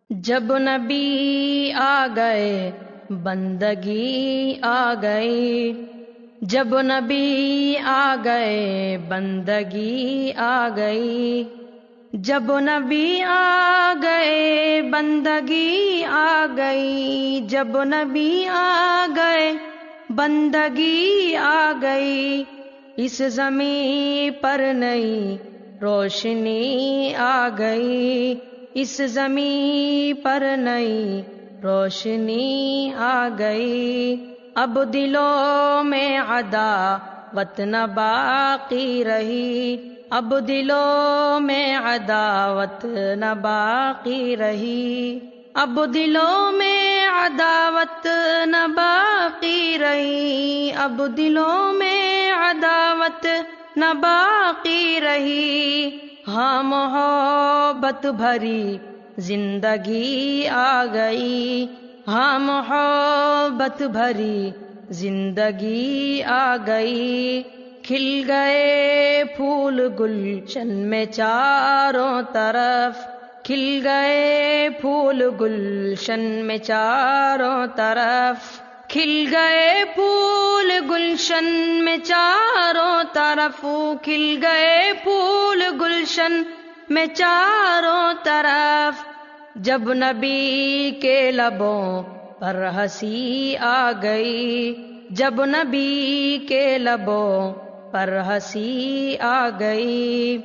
جب نبی آ گئے بندگی آ گئی، جب نبی آ گئے بندگی آ گئی، جب نبی آ گئے بندگی آ گئی، جب نبی آ گئے بندگی آ گئی، اس زمین پر نئی روشنی آ گئی، اس زمین پر نئی روشنی آ گئی، اب دلوں میں عداوت نہ باقی رہی، اب دلوں میں عداوت نہ باقی رہی، اب دلوں میں عداوت نہ باقی رہی، اب دلوں میں عداوت نہ باقی رہی، ہاں محبت بھری زندگی آ گئی، ہاں محبت بھری زندگی آ گئی، کھل گئے پھول گلشن میں چاروں طرف، کھل گئے پھول گلشن میں چاروں طرف، کھل گئے پھول گلشن میں چاروں طرف، کھل گئے پھول گلشن میں چاروں طرف، جب نبی کے لبوں پر ہنسی آ گئی، جب نبی کے لبوں پر ہنسی آ گئی،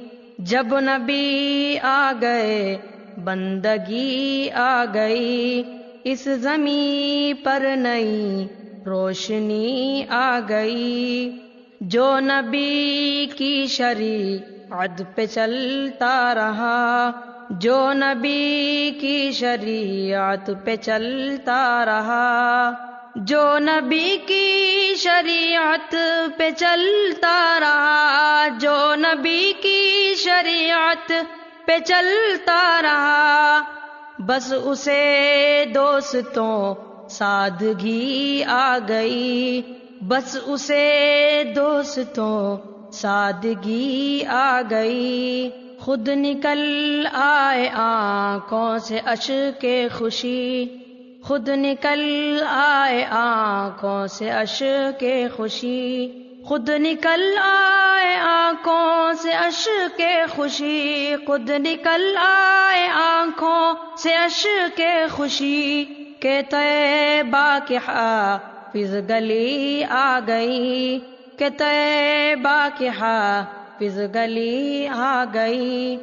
جب نبی آ گئے بندگی آ گئی، اس زمین پر نئی روشنی آ گئی، جو نبی کی شریعت پہ چلتا رہا، جو نبی کی شریعت پہ چلتا رہا، جو نبی کی شریعت پہ چلتا رہا، جو نبی کی شریعت پہ چلتا رہا، بس اسے دوستوں سادگی آ گئی، بس اسے دوستوں سادگی آ گئی، خود نکل آئے آنکھوں سے اشک خوشی، خود نکل آئے آنکھوں سے اشک خوشی، خود نکل آئے آنکھوں سے اشک خوشی، خود نکل آئے آنکھوں سے اشک خوشی، کہ طیبہ کی حافظ گلی آ گئی، کہ طیبہ کی حافظ گلی آ گئی۔